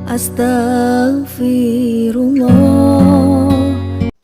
Astaghfirullah.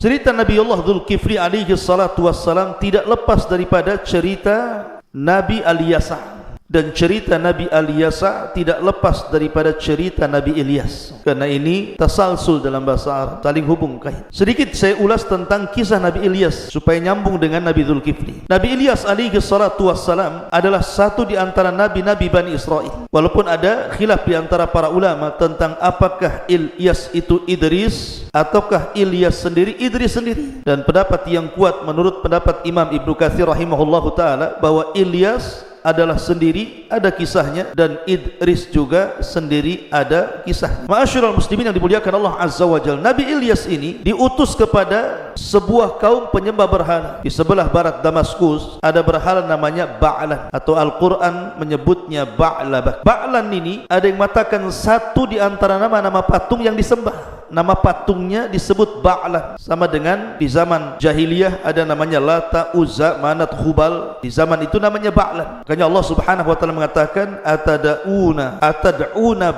Cerita Nabi Allah Dzulkifli alaihi salatu wassalam tidak lepas daripada cerita Nabi Al-Yasa, dan cerita Nabi Al-Yasa tidak lepas daripada cerita Nabi Ilyas, karena ini tasalsul dalam bahasa Arab, saling hubung kait. Sedikit saya ulas tentang kisah Nabi Ilyas supaya nyambung dengan Nabi Dzulkifli. Nabi Ilyas alaihi salatu wassalam adalah satu di antara nabi-nabi Bani Israel. Walaupun ada khilaf di antara para ulama tentang apakah Ilyas itu Idris ataukah Ilyas sendiri Idris sendiri. Dan pendapat yang kuat menurut pendapat Imam Ibnu Katsir rahimahullahu taala bahwa Ilyas adalah sendiri ada kisahnya, dan Idris juga sendiri ada kisahnya. Ma'asyiral muslimin yang dimuliakan Allah Azza wa Jalla, Nabi Ilyas ini diutus kepada sebuah kaum penyembah berhala. Di sebelah barat Damaskus ada berhala namanya Ba'lan, atau Al-Quran menyebutnya Ba'labah. Ba'lan ini ada yang mengatakan satu di antara nama-nama patung yang disembah. Nama patungnya disebut Ba'lan, sama dengan di zaman jahiliyah ada namanya Lata, Uzza, Manat, Hubal. Di zaman itu namanya Ba'lan. Makanya Allah Subhanahu wa taala mengatakan atad'una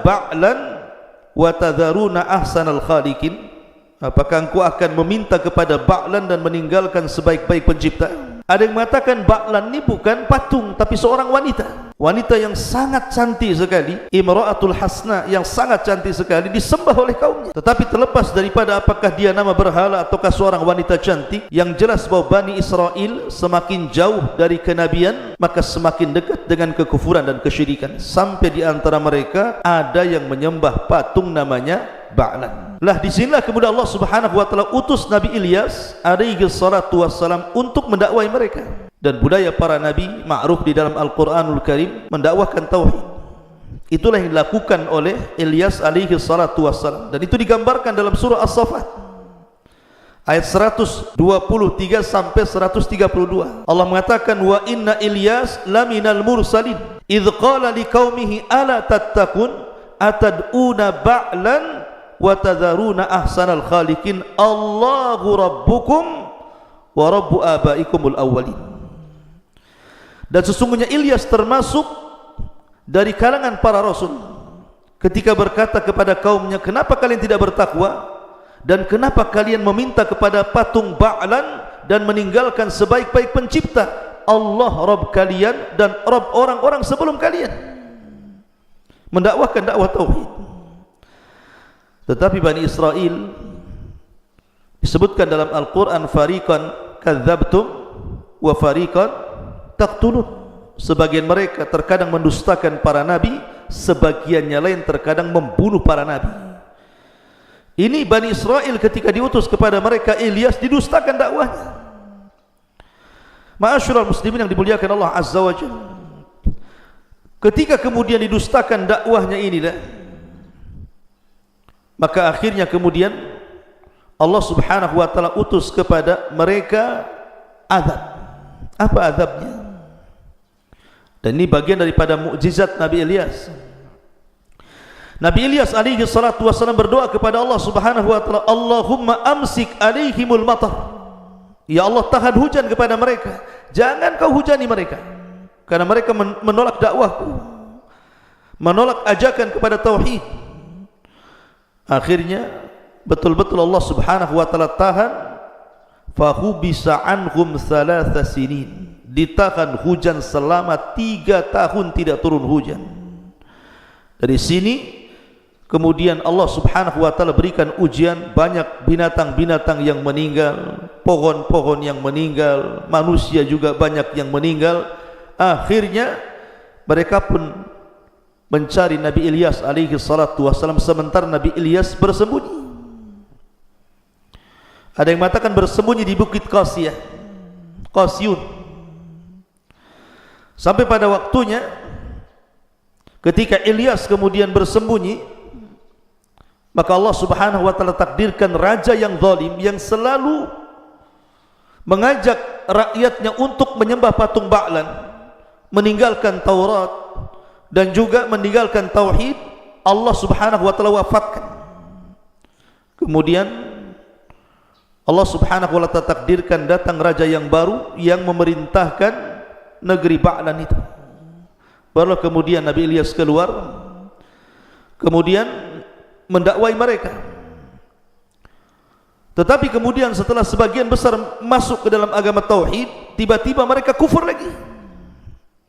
Ba'lan wa tadharuna ahsanal khaliqin. Apakah engkau akan meminta kepada Ba'lan dan meninggalkan sebaik-baik pencipta? Ada yang mengatakan Ba'lan ini bukan patung tapi seorang wanita. Wanita yang sangat cantik sekali, Imra'atul Hasna, yang sangat cantik sekali, disembah oleh kaumnya. Tetapi terlepas daripada apakah dia nama berhala ataukah seorang wanita cantik, yang jelas bahwa Bani Israel semakin jauh dari kenabian maka semakin dekat dengan kekufuran dan kesyirikan. Sampai di antara mereka ada yang menyembah patung namanya Ba'lan. Lah disinilah kemudian Allah Subhanahu wa taala utus Nabi Ilyas alaihi salatu wassalam untuk mendakwai mereka. Dan budaya para nabi ma'ruf di dalam Al-Quranul Karim mendakwahkan tauhid. Itulah yang dilakukan oleh Ilyas alaihi salatu wassalam, dan itu digambarkan dalam surah As-Saffat ayat 123 sampai 132. Allah mengatakan wa inna Ilyas laminal mursalin idh qala liqaumihi ala tattaqun atad'una ba'lan wa tadharuna ahsanal khaliqin Allahu rabbukum wa rabbu abaikumul awwalin. Dan sesungguhnya Ilyas termasuk dari kalangan para rasul ketika berkata kepada kaumnya, kenapa kalian tidak bertakwa dan kenapa kalian meminta kepada patung Ba'lan dan meninggalkan sebaik-baik pencipta, Allah Rabb kalian dan Rabb orang-orang sebelum kalian. Mendakwahkan dakwah tauhid. Tetapi Bani Israel disebutkan dalam Al-Quran, fariqan kadzabtum wa fariqan taqtulun. Sebagian mereka terkadang mendustakan para nabi, sebagiannya lain terkadang membunuh para nabi. Ini Bani Israel ketika diutus kepada mereka Ilyas didustakan dakwahnya. Ma'asyiral muslimin yang dimuliakan Allah Azza wa Jalla, ketika kemudian didustakan dakwahnya inilah, maka akhirnya kemudian Allah Subhanahu wa taala utus kepada mereka azab. Apa azabnya? Dan ini bagian daripada mukjizat Nabi Ilyas. Nabi Ilyas alaihi salatu wassalam berdoa kepada Allah Subhanahu wa taala, Allahumma amsik alaihimul matar. Ya Allah, tahan hujan kepada mereka, jangan kau hujani mereka, karena mereka menolak dakwahku, menolak ajakan kepada tauhid. Akhirnya betul-betul Allah Subhanahu wa taala tahan, fahubisa anhum thalatha sinin, ditahan hujan selama 3 tahun tidak turun hujan. Dari sini kemudian Allah Subhanahu wa taala berikan ujian, banyak binatang-binatang yang meninggal, pohon-pohon yang meninggal, manusia juga banyak yang meninggal. Akhirnya mereka pun mencari Nabi Ilyas alaihi salatu wassalam, sementara Nabi Ilyas bersembunyi. Ada yang mengatakan bersembunyi di bukit Qasyun. Sampai pada waktunya ketika Ilyas kemudian bersembunyi, maka Allah Subhanahu wa taala takdirkan raja yang zalim yang selalu mengajak rakyatnya untuk menyembah patung Ba'lan, meninggalkan Taurat dan juga meninggalkan tauhid. Allah Subhanahu wa taala wafatkan. Kemudian Allah Subhanahu wa taala takdirkan datang raja yang baru yang memerintahkan negeri Ba'lan itu. Baru kemudian Nabi Ilyas keluar. Kemudian mendakwai mereka. Tetapi kemudian setelah sebagian besar masuk ke dalam agama tauhid, tiba-tiba mereka kufur lagi.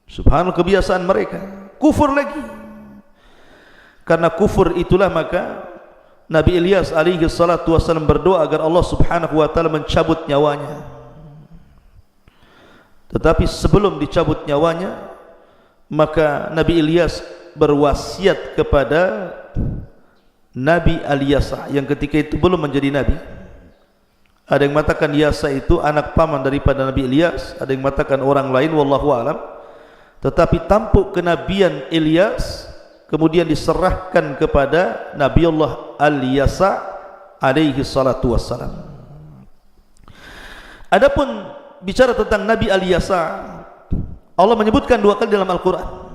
Subhanallah, kebiasaan mereka kufur lagi. Karena kufur itulah maka Nabi Ilyas alaihi salatu wassalam berdoa agar Allah subhanahu wa ta'ala mencabut nyawanya. Tetapi sebelum dicabut nyawanya, maka Nabi Ilyas berwasiat kepada Nabi Al-Yasa yang ketika itu belum menjadi Nabi. Ada yang mengatakan Yasa itu anak paman daripada Nabi Ilyas, ada yang mengatakan orang lain, wallahu alam. Tetapi tampuk kenabian Ilyas kemudian diserahkan kepada Nabiullah Al-Yasa alaihi salatu wassalam. Adapun bicara tentang Nabi Al-Yasa, Allah menyebutkan dua kali dalam Al-Quran.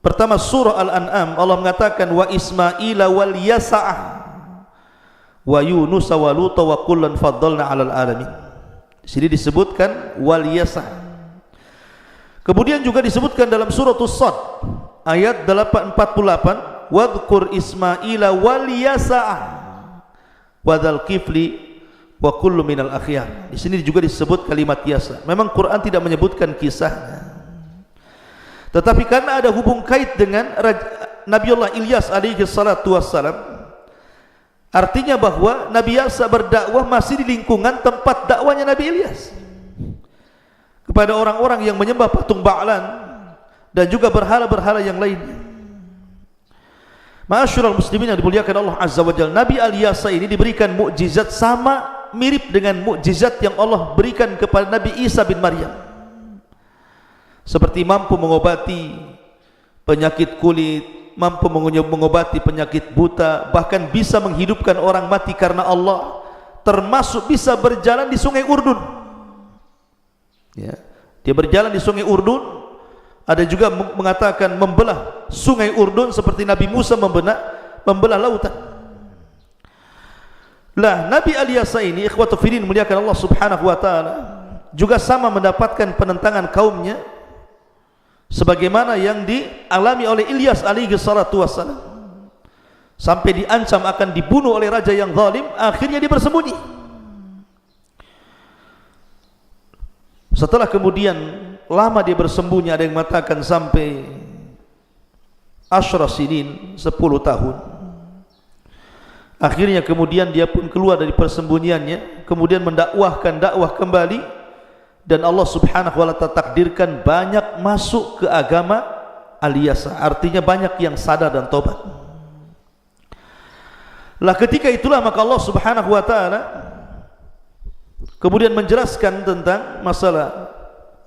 Pertama surah Al-An'am, Allah mengatakan wa Ismaila wal Yasa'ah wa Yunus wa Lut wa kullan faddalna 'alal alamin. Di sini disebutkan wal Yasa'. Kemudian juga disebutkan dalam surah As-Sad ayat 848 wadhkur Ismaila wal Yasa'ah wa dzal kifli wa kullu minal akhyar. Di sini juga disebut kalimat Yasa'. Memang Quran tidak menyebutkan kisahnya, tetapi karena ada hubung kait dengan Nabiullah Ilyas alaihi salatu wassalam, artinya bahwa Nabi Yasa berdakwah masih di lingkungan tempat dakwanya Nabi Ilyas kepada orang-orang yang menyembah patung Ba'lan dan juga berhala-berhala yang lainnya. Ma'asyiral muslimin yang dimuliakan Allah Azza wa Jalla, Nabi Al-Yasa ini diberikan mukjizat sama mirip dengan mukjizat yang Allah berikan kepada Nabi Isa bin Maryam, seperti mampu mengobati penyakit kulit, mampu mengobati penyakit buta, bahkan bisa menghidupkan orang mati karena Allah, termasuk bisa berjalan di sungai Urdun. Ya, dia berjalan di sungai Urdun. Ada juga mengatakan membelah sungai Urdun seperti Nabi Musa membelah lautan. Lah Nabi Al-Yasa ini ikhwatu fillah muliakan Allah subhanahu wa ta'ala juga sama mendapatkan penentangan kaumnya sebagaimana yang dialami oleh Ilyas alaihi salatu wassalam, sampai diancam akan dibunuh oleh raja yang zalim. Akhirnya dia bersembunyi. Setelah kemudian lama dia bersembunyi, ada yang mengatakan sampai asyra sinin, 10 tahun. Akhirnya kemudian dia pun keluar dari persembunyiannya, kemudian mendakwahkan dakwah kembali, dan Allah subhanahu wa ta'ala takdirkan banyak masuk ke agama Al-Yasa, artinya banyak yang sadar dan tobat. Lah ketika itulah maka Allah subhanahu wa ta'ala kemudian menjelaskan tentang masalah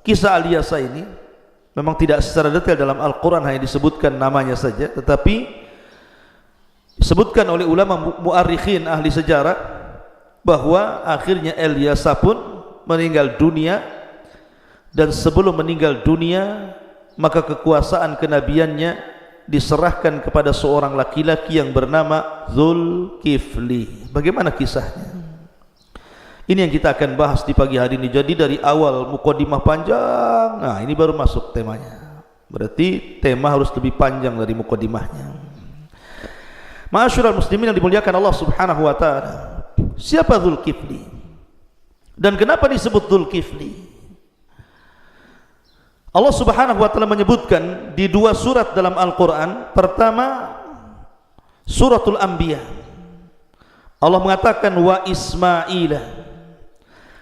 kisah Al-Yasa ini. Memang tidak secara detail dalam Al-Quran, hanya disebutkan namanya saja, tetapi disebutkan oleh ulama mu'arrikhin ahli sejarah bahwa akhirnya Al-Yasa pun meninggal dunia, dan sebelum meninggal dunia maka kekuasaan kenabiannya diserahkan kepada seorang laki-laki yang bernama Zulkifli. Bagaimana kisahnya? Ini yang kita akan bahas di pagi hari ini. Jadi dari awal mukadimah panjang, nah ini baru masuk temanya. Berarti tema harus lebih panjang dari mukadimahnya. Ma'asyiral muslimin yang dimuliakan Allah subhanahu wa ta'ala, siapa Zulkifli dan kenapa disebut Zulkifli? Allah subhanahu wa ta'ala menyebutkan di dua surat dalam Al-Quran. Pertama suratul Anbiya, Allah mengatakan wa Ismaila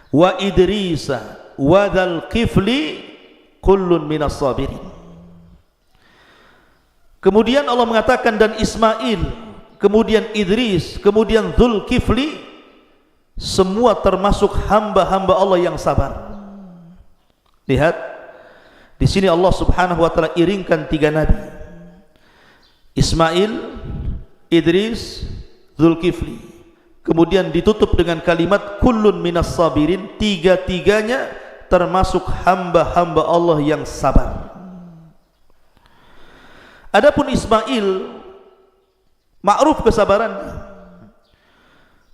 wa Idrisa wa dzal kifli kullun minas sabirin. Kemudian Allah mengatakan dan Ismail, kemudian Idris, kemudian Dzulkifli, semua termasuk hamba-hamba Allah yang sabar. Lihat di sini Allah subhanahu wa ta'ala iringkan tiga nabi, Ismail, Idris, Dzulkifli. Kemudian ditutup dengan kalimat kullun minas sabirin, tiga-tiganya termasuk hamba-hamba Allah yang sabar. Adapun Ismail ma'ruf kesabarannya.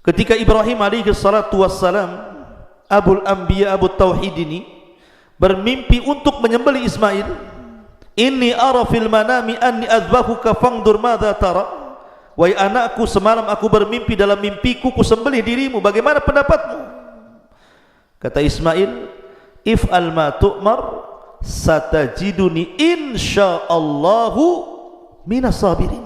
Ketika Ibrahim alaihi salatu wassalam, Abul Anbiya, Abu Tauhid ini bermimpi untuk menyembelih Ismail, inni ara fil manami anni adzbahuka fangdur madza tara, Wahai anakku, semalam aku bermimpi, dalam mimpiku ku sembelih dirimu, bagaimana pendapatmu? Kata Ismail, if'al ma tu'mar satajiduni insyaallahu minas sabirin.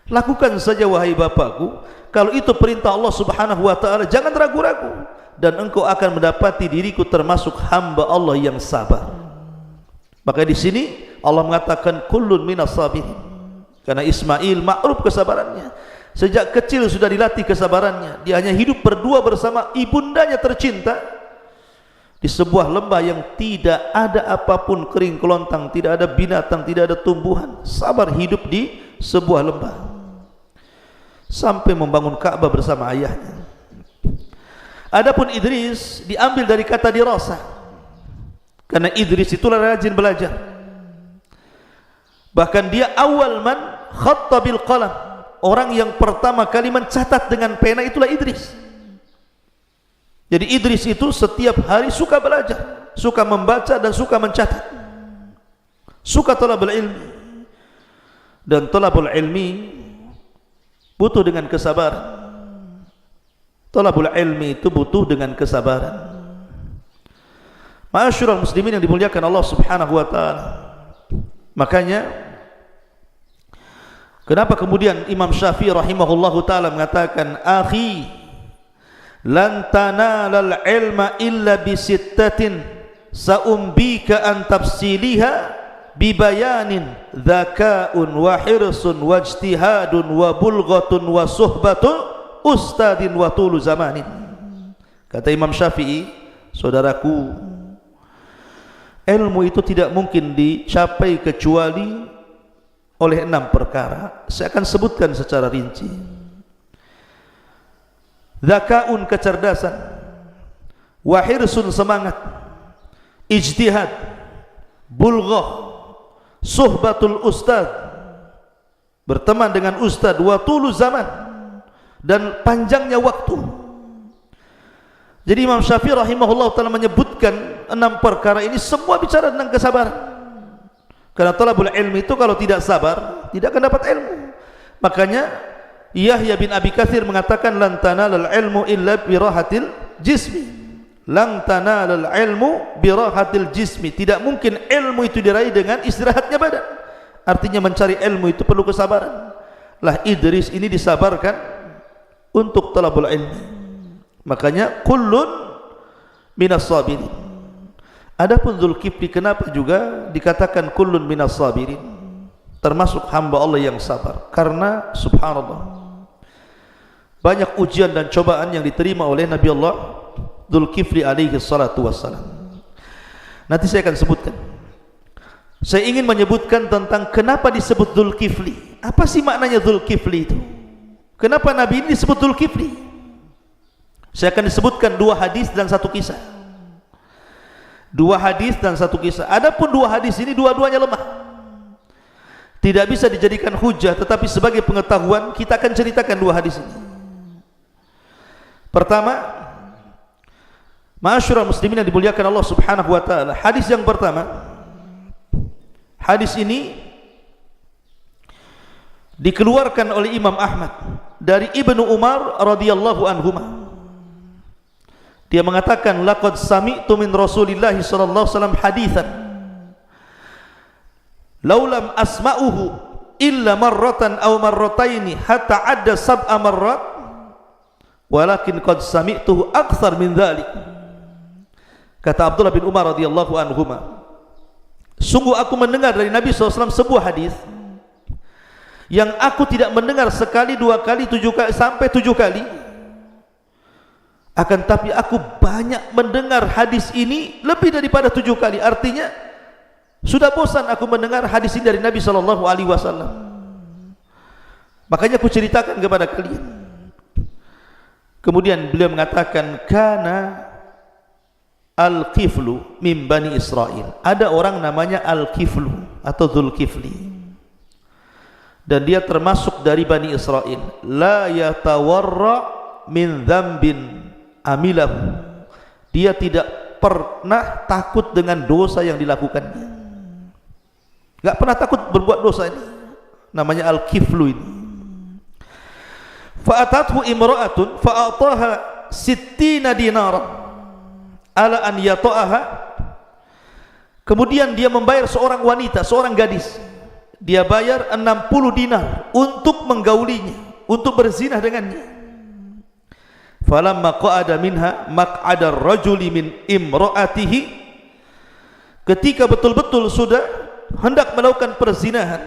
Lakukan saja wahai bapakku, kalau itu perintah Allah Subhanahu wa taala, jangan ragu-ragu, dan engkau akan mendapati diriku termasuk hamba Allah yang sabar. Maka di sini Allah mengatakan kullun minas sabirin, karena Ismail makruf kesabarannya. Sejak kecil sudah dilatih kesabarannya. Dia hanya hidup berdua bersama ibundanya tercinta di sebuah lembah yang tidak ada apapun, kering kelontang, tidak ada binatang, tidak ada tumbuhan. Sabar hidup di sebuah lembah sampai membangun Ka'bah bersama ayahnya. Adapun Idris diambil dari kata dirasah, karena Idris itulah rajin belajar. Bahkan dia awal man khatta bil qalam, orang yang pertama kali mencatat dengan pena itulah Idris. Jadi Idris itu setiap hari suka belajar, suka membaca dan suka mencatat, suka talabul ilmi. Dan talabul ilmi butuh dengan kesabaran. Talabul ilmi itu butuh dengan kesabaran. Ma'asyiral muslimin yang dimuliakan Allah Subhanahu wa taala. Makanya kenapa kemudian Imam Syafi'i rahimahullahu taala mengatakan, akhi lan tanalal ilma illa bisittatin saumbika an tafsiliha bibayanin dzakaun wa hirsun wa ijtihadun wa bulghatun wa suhbatun ustadin wa tulu zamanin. Kata Imam Syafi'i, saudaraku, ilmu itu tidak mungkin dicapai kecuali oleh 6 perkara. Saya akan sebutkan secara rinci. Dzakaun, kecerdasan, wa hirsun, semangat, ijtihad, bulghah, suhbatul ustad, berteman dengan ustad, wa tulu zaman, dan panjangnya waktu. Jadi Imam Syafi'i rahimahullah ta'ala menyebutkan 6 perkara ini semua bicara tentang kesabaran. Karena talabul ilmi itu kalau tidak sabar tidak akan dapat ilmu. Makanya Yahya bin Abi Katsir mengatakan lan tanalal ilmu illa birahatil jismi. Lan tanalal ilmu birahatil jismi. Tidak mungkin ilmu itu diraih dengan istirahatnya badan. Artinya mencari ilmu itu perlu kesabaran. Lah Idris ini disabarkan untuk talabul ilmi. Makanya kullun minas sabirin. Adapun Zulkifli kenapa juga dikatakan kullun minas sabirin, termasuk hamba Allah yang sabar? Karena subhanallah banyak ujian dan cobaan yang diterima oleh Nabi Allah Zulkifli alaihi salatu wassalam. Nanti saya akan sebutkan. Saya ingin menyebutkan tentang kenapa disebut Zulkifli. Apa sih maknanya Zulkifli itu? Kenapa Nabi ini disebut Zulkifli? Saya akan disebutkan 2 hadis dan 1 kisah. 2 hadis dan 1 kisah. Adapun 2 hadis ini dua-duanya lemah, tidak bisa dijadikan hujah, tetapi sebagai pengetahuan kita akan ceritakan 2 hadis ini. Pertama, ma'asyiral muslimin yang dimuliakan Allah Subhanahu wa taala, hadis yang pertama, hadis ini dikeluarkan oleh Imam Ahmad dari Ibnu Umar radhiyallahu anhuma. Dia mengatakan, laqad sami'tu min Rasulillah sallallahu alaihi wasallam haditsan laulam asma'uhu illa marratan aw marrataini hatta adda sab'a marrat walakin qad sami'tuhu akthar min dhalik. Kata Abdullah bin Umar radhiyallahu anhuma, sungguh aku mendengar dari Nabi SAW sebuah hadis yang aku tidak mendengar sekali, 2 kali, 7 kali sampai 7 kali. Akan tapi aku banyak mendengar hadis ini lebih daripada 7 kali. Artinya sudah bosan aku mendengar hadis ini dari Nabi sallallahu alaihi wasallam. Makanya aku ceritakan kepada kalian. Kemudian beliau mengatakan, kana al-kiflu min bani Israel. Ada orang namanya al-kiflu atau Dzulkifli, dan dia termasuk dari Bani Israel. La yatawarra min dzambin amilahu, dia tidak pernah takut dengan dosa yang dilakukannya, enggak pernah takut berbuat dosa. Ini namanya al-kiflu ini. Fa'atathu imra'atun fa'ataha 60 dinara ala an yata'aha. Kemudian dia membayar seorang wanita, seorang gadis, dia bayar 60 dinar untuk menggaulinya, untuk berzinah dengannya. Falamma qa'ada minha maq'ada ar-rajuli min imra'atihi, ketika betul-betul sudah hendak melakukan perzinahan,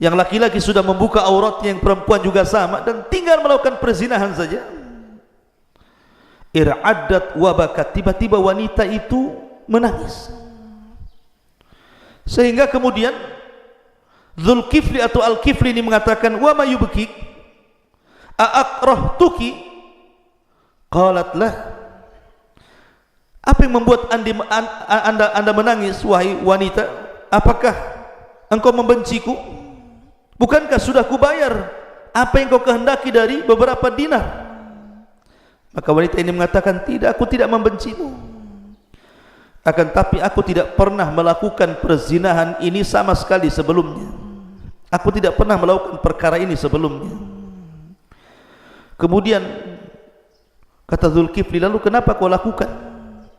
yang laki-laki sudah membuka auratnya, yang perempuan juga sama, dan tinggal melakukan perzinahan saja, ir'addat wa bakat, tiba-tiba wanita itu menangis. Sehingga kemudian Dzulkifli atau Al-Kifli ini mengatakan, wa ma yubkik a'akrahtuki? Qalat lah, apa yang membuat anda menangis wahai wanita? Apakah engkau membenciku? Bukankah sudah kubayar apa yang kau kehendaki dari beberapa dinar? Maka wanita ini mengatakan, tidak, aku tidak membencimu, akan tapi aku tidak pernah melakukan perzinahan ini sama sekali sebelumnya. Aku tidak pernah melakukan perkara ini sebelumnya. Kemudian kata Dzulkifli, lalu kenapa kau lakukan?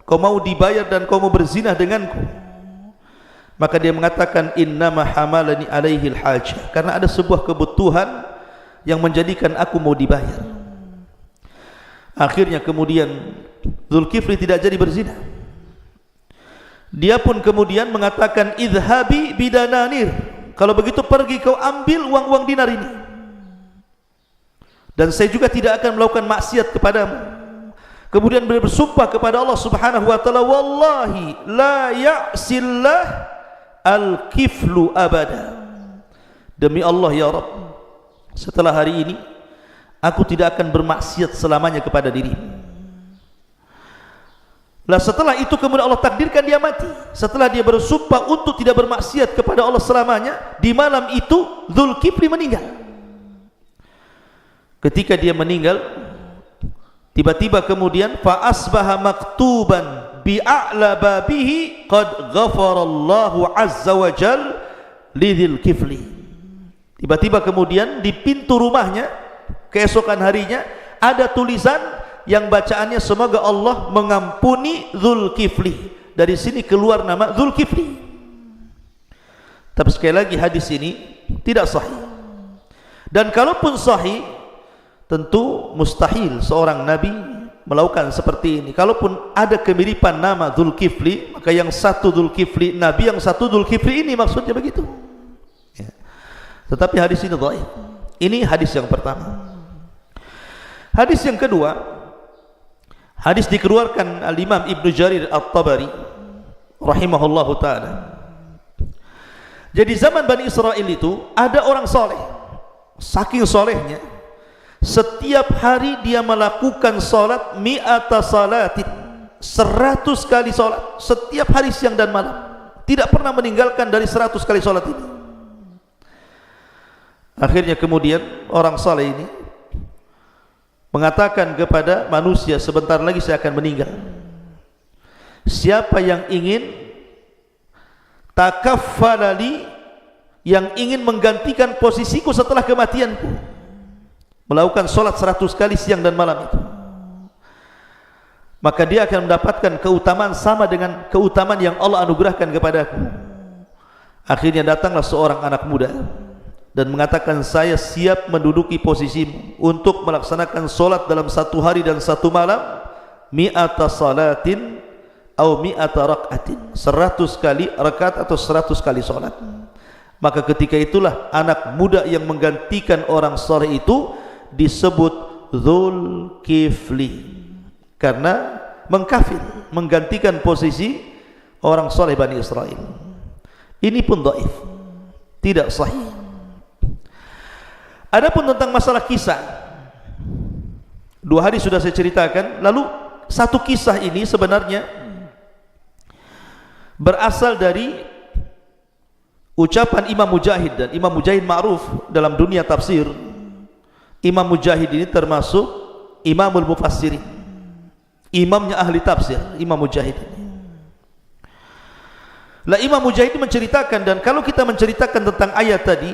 Kau mau dibayar dan kau mau berzinah denganku? Maka dia mengatakan, innama hamalani alaihi al-hajah, karena ada sebuah kebutuhan yang menjadikan aku mau dibayar. Akhirnya kemudian Dzulkifli tidak jadi berzinah. Dia pun kemudian mengatakan, idhabi bidananir, kalau begitu pergi kau ambil uang-uang dinar ini, dan saya juga tidak akan melakukan maksiat kepadamu. Kemudian beliau bersumpah kepada Allah Subhanahu wa taala, wallahi la ya'sillah al-kiflu abada, demi Allah ya Rabb, setelah hari ini aku tidak akan bermaksiat selamanya kepada dirimu. Lah setelah itu kemudian Allah takdirkan dia mati. Setelah dia bersumpah untuk tidak bermaksiat kepada Allah selamanya, di malam itu Dzulkifli meninggal. Ketika dia meninggal, tiba-tiba kemudian fa asbaha maktuban bi a'la babihi qad ghafarallahu azza wa jal li Dzulkifli. Tiba-tiba kemudian di pintu rumahnya keesokan harinya ada tulisan yang bacaannya, semoga Allah mengampuni Dzulkifli. Dari sini keluar nama Dzulkifli. Tapi sekali lagi hadis ini tidak sahih. Dan kalaupun sahih, tentu mustahil seorang nabi melakukan seperti ini. Kalaupun ada kemiripan nama Dzulkifli, maka yang satu Dzulkifli nabi, yang satu Dzulkifli ini, maksudnya begitu ya. Tetapi hadis ini dhaif. Ini hadis yang pertama. Hadis yang kedua, hadis dikeluarkan Al-Imam Ibnu Jarir At-Tabari rahimahullahu ta'ala. Jadi zaman Bani Israel itu ada orang soleh, saking solehnya setiap hari dia melakukan salat mi'ata salatin, 100 kali salat setiap hari, siang dan malam, tidak pernah meninggalkan dari 100 kali salat ini. Akhirnya kemudian orang soleh ini mengatakan kepada manusia, sebentar lagi saya akan meninggal. Siapa yang ingin takaffalali, yang ingin menggantikan posisiku setelah kematianku, melakukan sholat 100 kali siang dan malam itu, maka dia akan mendapatkan keutamaan sama dengan keutamaan yang Allah anugerahkan kepadaku. Akhirnya datanglah seorang anak muda dan mengatakan, saya siap menduduki posisimu untuk melaksanakan solat dalam satu hari dan satu malam, mi'ata salatin atau mi'ata rak'atin, 100 kali rakaat atau 100 kali solat. Maka ketika itulah anak muda yang menggantikan orang soleh itu disebut Dzulkifli, karena mengkafir, menggantikan posisi orang soleh Bani Israel. Ini pun dhaif, tidak sahih. Adapun tentang masalah kisah, 2 hari sudah saya ceritakan. Lalu satu kisah ini sebenarnya berasal dari ucapan Imam Mujahid, dan Imam Mujahid ma'ruf dalam dunia tafsir. Imam Mujahid ini termasuk Imamul Mufassirin, imamnya ahli tafsir, Imam Mujahid ini. Lah Imam Mujahid menceritakan, dan kalau kita menceritakan tentang ayat tadi,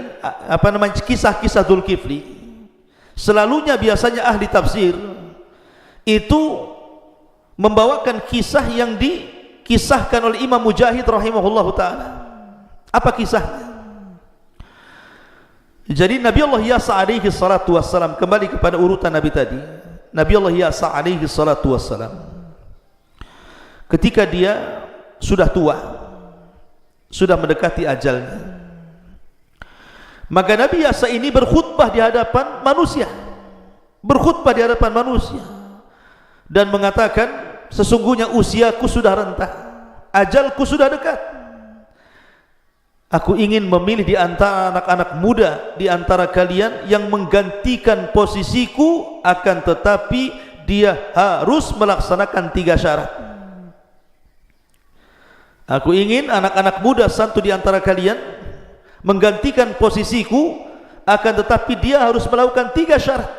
kisah-kisah Dzulkifli, Selalunya biasanya ahli tafsir itu membawakan kisah yang dikisahkan oleh Imam Mujahid rahimahullahu ta'ala. Apa kisahnya? Jadi Nabi Allah Yasa alaihi salatu wassalam, kembali kepada urutan Nabi tadi. Nabi Allah Yasa alaihi salatu wassalam, ketika dia sudah tua, sudah mendekati ajalnya, maka Nabi Yasa ini berkhutbah di hadapan manusia, dan mengatakan, sesungguhnya usiaku sudah rentah, ajalku sudah dekat. Aku ingin memilih di antara anak-anak muda di antara kalian yang menggantikan posisiku, akan tetapi dia harus melaksanakan 3 syarat. Aku ingin anak-anak muda satu di antara kalian menggantikan posisiku, akan tetapi dia harus melakukan 3 syarat.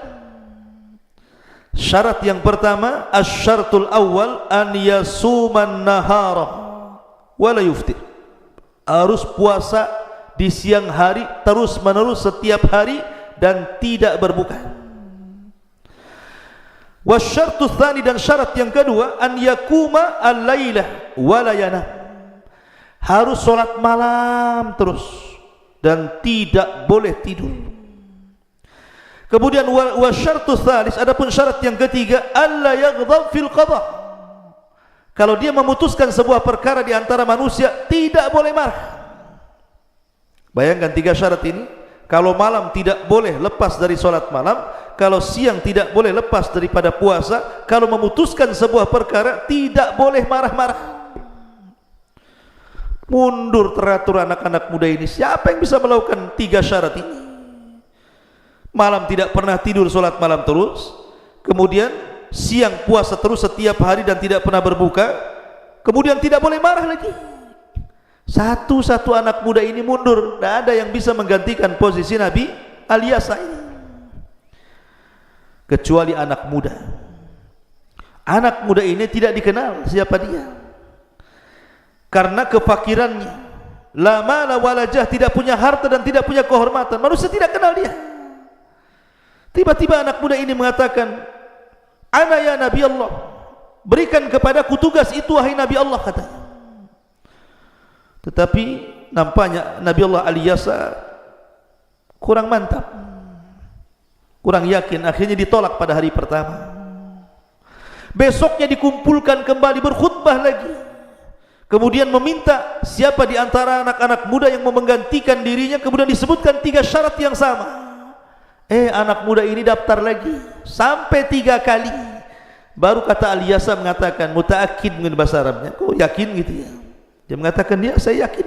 Syarat yang pertama, asy-syartul awwal an yasuman nahara wa la yuftir. Harus puasa di siang hari terus menerus setiap hari dan tidak berbuka. Wasyartu tsani, dan syarat yang kedua, an yakuma al-lailah wa la yanam. Harus salat malam terus dan tidak boleh tidur. Kemudian wasyartu tsalis, adapun syarat yang ketiga, alla yaghdab fil qada. Kalau dia memutuskan sebuah perkara di antara manusia, tidak boleh marah. Bayangkan 3 syarat ini. Kalau malam tidak boleh lepas dari sholat malam, kalau siang tidak boleh lepas daripada puasa, kalau memutuskan sebuah perkara tidak boleh marah-marah. Mundur teratur anak-anak muda ini. Siapa yang bisa melakukan 3 syarat ini? Malam tidak pernah tidur, sholat malam terus, kemudian siang puasa terus setiap hari dan tidak pernah berbuka, kemudian tidak boleh marah lagi. Satu-satu anak muda ini mundur. Tidak ada yang bisa menggantikan posisi Nabi Al-Yasa ini, kecuali anak muda. Anak muda ini tidak dikenal siapa dia, karena kefakirannya. La mala walajah, tidak punya harta dan tidak punya kehormatan. Manusia tidak kenal dia. Tiba-tiba anak muda ini mengatakan, ana ya Nabi Allah, berikan kepadaku tugas itu wahai Nabi Allah, katanya. Tetapi nampaknya Nabi Allah Al-Yasa kurang mantap, kurang yakin. Akhirnya ditolak pada hari pertama. Besoknya dikumpulkan kembali, berkhutbah lagi, kemudian meminta siapa di antara anak-anak muda yang mau menggantikan dirinya. Kemudian disebutkan 3 syarat yang sama. Anak muda ini daftar lagi sampai 3 kali. Baru kata Al-Yasa mengatakan, muta'akkid mungkin bahasa Arabnya, kok yakin gitu ya. Dia mengatakan, saya yakin.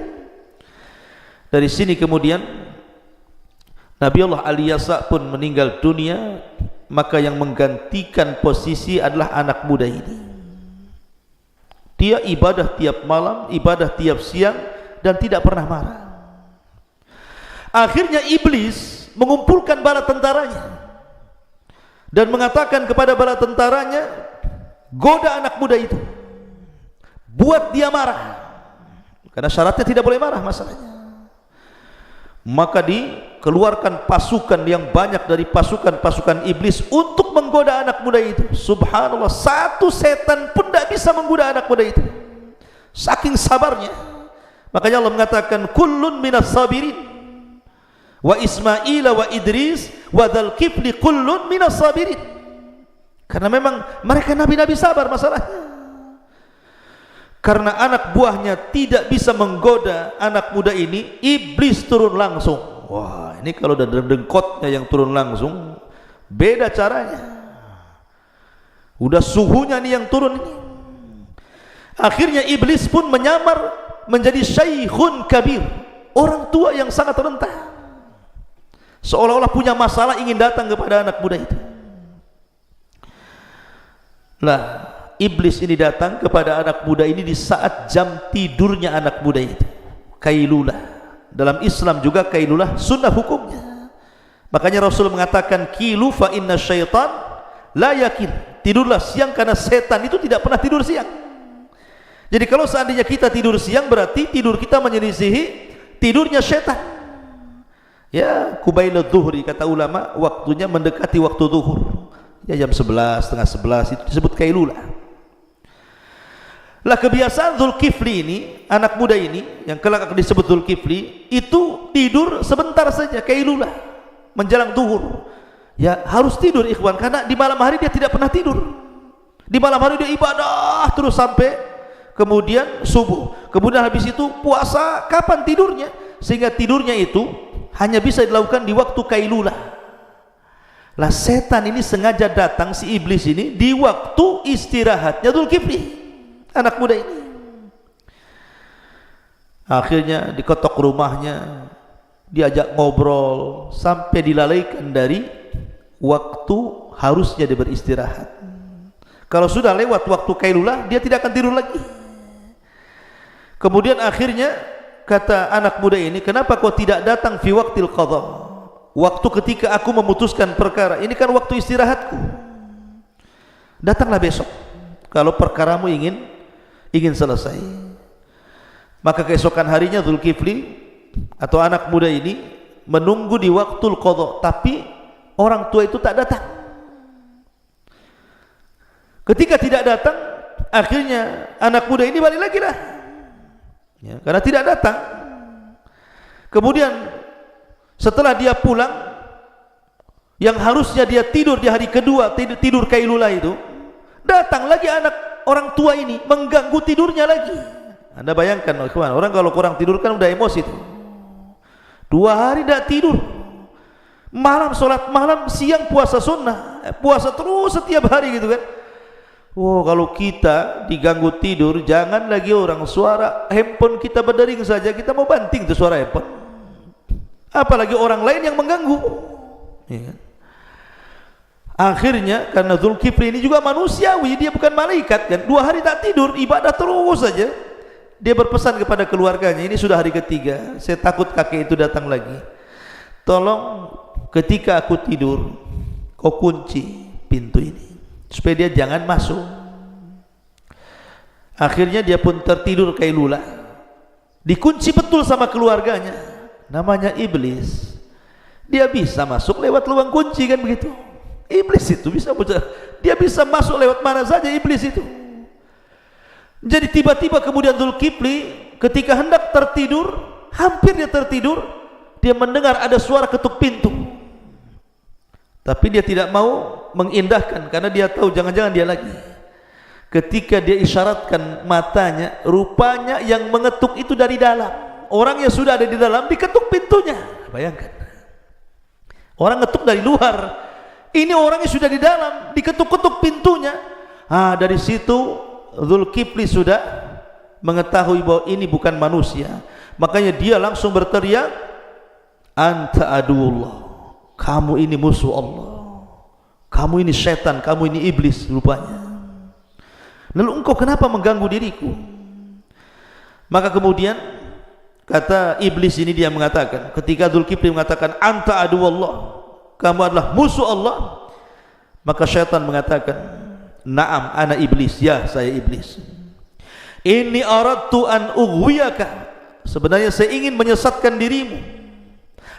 Dari sini kemudian Nabi Allah Al-Yasa pun meninggal dunia. Maka yang menggantikan posisi adalah anak muda ini. Dia ibadah tiap malam, ibadah tiap siang, dan tidak pernah marah. Akhirnya iblis mengumpulkan bala tentaranya dan mengatakan kepada bala tentaranya, goda anak muda itu, buat dia marah, karena syaratnya tidak boleh marah masalahnya. Maka dikeluarkan pasukan yang banyak dari pasukan-pasukan iblis untuk menggoda anak muda itu. Subhanallah, satu setan pun tidak bisa menggoda anak muda itu, saking sabarnya. Makanya Allah mengatakan, kullun minas sabirin, wa Ismail wa Idris wa dzal kifli kullun minas sabirin. Karena memang mereka nabi-nabi sabar masalahnya. Karena anak buahnya tidak bisa menggoda anak muda ini, iblis turun langsung. Wah, ini kalau ada dengkotnya yang turun langsung, beda caranya. Udah suhunya nih yang turun ini. Akhirnya iblis pun menyamar menjadi syaikhun kabir, orang tua yang sangat rentah, seolah-olah punya masalah ingin datang kepada anak muda itu. Lah, iblis ini datang kepada anak muda ini di saat jam tidurnya anak muda itu, kailulah. Dalam Islam juga kailulah sunnah hukumnya. Makanya Rasul mengatakan, kilu fa inna syaitan la yakin, tidurlah siang karena setan itu tidak pernah tidur siang. Jadi kalau seandainya kita tidur siang, berarti tidur kita menyelisihi tidurnya setan. Ya, kubaila dhuhri kata ulama, waktunya mendekati waktu zuhur. Ya jam 11, setengah 11 itu disebut kailulah. Lah kebiasaan Dzulkifli ini, anak muda ini yang kelak akan disebut Dzulkifli, itu tidur sebentar saja kailulah menjelang zuhur. Ya harus tidur ikhwan, karena di malam hari dia tidak pernah tidur. Di malam hari dia ibadah terus sampai kemudian subuh. Kemudian habis itu puasa, kapan tidurnya? Sehingga tidurnya itu hanya bisa dilakukan di waktu kailulah. Lah setan ini sengaja datang, si iblis ini, di waktu istirahatnya Dzulkifli, anak muda ini. Akhirnya diketok rumahnya, diajak ngobrol sampai dilalaikan dari waktu harusnya dia beristirahat. Kalau sudah lewat waktu kailulah, dia tidak akan tidur lagi. Kemudian akhirnya kata anak muda ini, kenapa kau tidak datang fi waqtil qadha? Waktu ketika aku memutuskan perkara, ini kan waktu istirahatku. Datanglah besok kalau perkaramu ingin selesai. Maka keesokan harinya Dzulkifli atau anak muda ini menunggu di waktul qadha, tapi orang tua itu tak datang. Ketika tidak datang, akhirnya anak muda ini balik lagi lah, ya, karena tidak datang. Kemudian setelah dia pulang, yang harusnya dia tidur di hari kedua, tidur kailulah itu, datang lagi anak orang tua ini mengganggu tidurnya lagi. Anda bayangkan orang kalau kurang tidur kan udah emosi itu. 2 hari tidak tidur, malam sholat malam, siang puasa sunnah, puasa terus setiap hari gitu kan. Oh, kalau kita diganggu tidur, jangan lagi orang, suara handphone kita berdering saja kita mau banting tuh suara handphone, apalagi orang lain yang mengganggu, ya. Akhirnya karena Dzulkifli ini juga manusiawi, dia bukan malaikat kan, 2 hari tak tidur, ibadah terus saja. Dia berpesan kepada keluarganya, ini sudah hari ketiga, saya takut kakek itu datang lagi, tolong ketika aku tidur kau kunci pintu ini supaya dia jangan masuk. Akhirnya dia pun tertidur kailulah, dikunci betul sama keluarganya. Namanya iblis, dia bisa masuk lewat lubang kunci kan begitu. Iblis itu bisa, dia bisa masuk lewat mana saja iblis itu. Jadi tiba-tiba kemudian Dzulkifli ketika hendak tertidur, hampir dia tertidur, dia mendengar ada suara ketuk pintu. Tapi dia tidak mau mengindahkan karena dia tahu jangan-jangan dia lagi. Ketika dia isyaratkan matanya, rupanya yang mengetuk itu dari dalam. Orang yang sudah ada di dalam diketuk pintunya. Bayangkan, orang ngetuk dari luar, ini orang yang sudah di dalam diketuk-ketuk pintunya. Dari situ Dzulkifli sudah mengetahui bahwa ini bukan manusia. Makanya dia langsung berteriak, anta aduullah, kamu ini musuh Allah, kamu ini setan, kamu ini iblis rupanya. Lalu engkau kenapa mengganggu diriku? Maka kemudian kata iblis ini, dia mengatakan, ketika Dzulkifli mengatakan anta aduullah, kamu adalah musuh Allah, maka syaitan mengatakan, na'am ana iblis, ya saya iblis. Inni aradtu an ughwiyaka, sebenarnya saya ingin menyesatkan dirimu,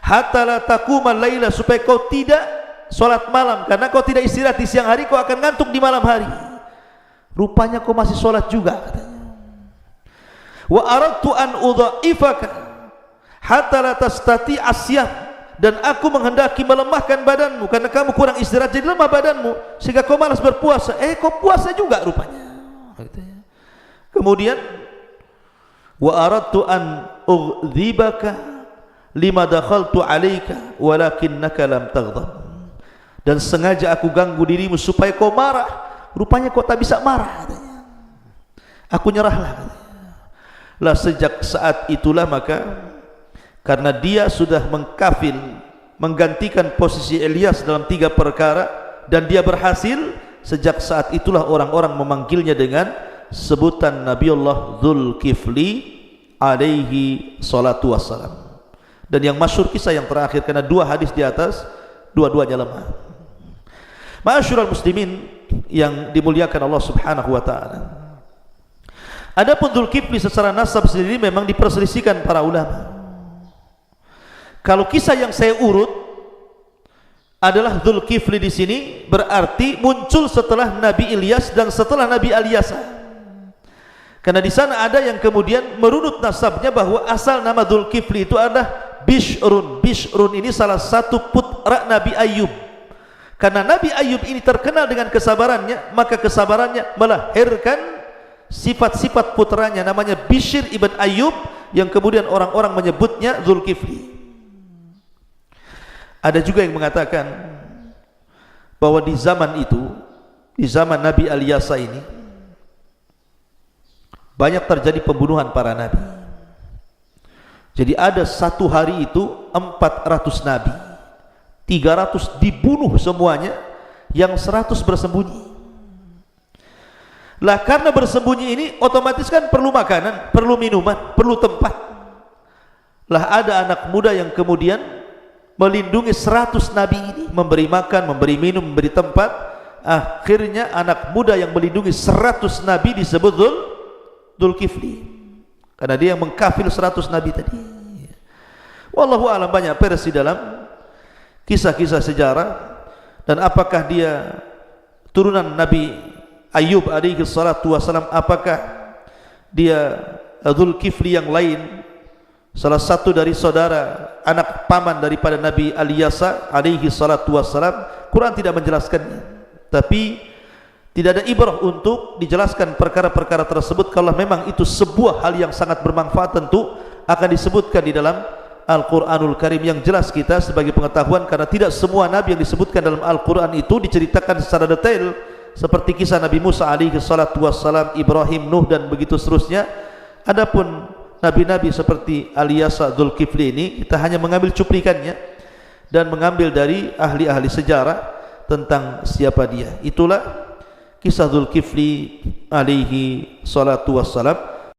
hatta la taquma laila, supaya kau tidak sholat malam, karena kau tidak istirahat di siang hari, kau akan ngantuk di malam hari. Rupanya kau masih sholat juga katanya. Wa aradtu an udha'ifaka hatta la tastati asyam, dan aku menghendaki melemahkan badanmu karena kamu kurang istirahat, jadi lemah badanmu sehingga kau malas berpuasa. Kau puasa juga rupanya. Kemudian wa aradtu an ughdzibaka lima dakhaltu alayka walakinnaka lam taghdab, dan sengaja aku ganggu dirimu supaya kau marah, rupanya kau tak bisa marah katanya. Aku nyerahlah katanya. Lah sejak saat itulah maka, karena dia sudah mengkafil, menggantikan posisi Ilyas dalam 3 perkara, dan dia berhasil, sejak saat itulah orang-orang memanggilnya dengan sebutan Nabiullah Dzulkifli alaihi salatu wassalam. Dan yang masyhur kisah yang terakhir, karena 2 hadis di atas, dua-duanya lemah. Ma'asyiral muslimin yang dimuliakan Allah subhanahu wa ta'ala, adapun Dzulkifli secara nasab sendiri memang diperselisihkan para ulama. Kalau kisah yang saya urut adalah Dzulkifli di sini berarti muncul setelah Nabi Ilyas dan setelah Nabi Alyasa. Karena di sana ada yang kemudian merunut nasabnya bahwa asal nama Dzulkifli itu adalah Bishrun. Bishrun ini salah satu putra Nabi Ayub. Karena Nabi Ayub ini terkenal dengan kesabarannya, maka kesabarannya melahirkan sifat-sifat putranya namanya Bishr ibn Ayub yang kemudian orang-orang menyebutnya Dzulkifli. Ada juga yang mengatakan bahwa di zaman itu, di zaman Nabi Alyasa ini, banyak terjadi pembunuhan para nabi. Jadi ada satu hari itu 400 nabi, 300 dibunuh semuanya, yang 100 bersembunyi. Lah karena bersembunyi ini otomatis kan perlu makanan, perlu minuman, perlu tempat. Lah ada anak muda yang kemudian melindungi 100 nabi ini, memberi makan, memberi minum, memberi tempat. Akhirnya anak muda yang melindungi 100 nabi disebut Dzulkifli, karena dia yang mengkafil 100 nabi tadi. Wallahu a'lam, banyak versi dalam kisah-kisah sejarah. Dan apakah dia turunan Nabi Ayub alaihi salatu wasalam, apakah dia Dzulkifli yang lain, salah satu dari saudara anak paman daripada Nabi Alyasa alaihi salatu wassalam, Quran tidak menjelaskannya. Tapi tidak ada ibrah untuk dijelaskan perkara-perkara tersebut. Kalau memang itu sebuah hal yang sangat bermanfaat, tentu akan disebutkan di dalam Al-Quranul Karim. Yang jelas kita sebagai pengetahuan, karena tidak semua Nabi yang disebutkan dalam Al-Quran itu diceritakan secara detail, seperti kisah Nabi Musa alaihi salatu wassalam, Ibrahim, Nuh dan begitu seterusnya. Adapun Nabi-Nabi seperti Alyasa, Dzulkifli ini kita hanya mengambil cuplikannya dan mengambil dari ahli-ahli sejarah tentang siapa dia. Itulah kisah Dzulkifli alaihi salatu wassalam.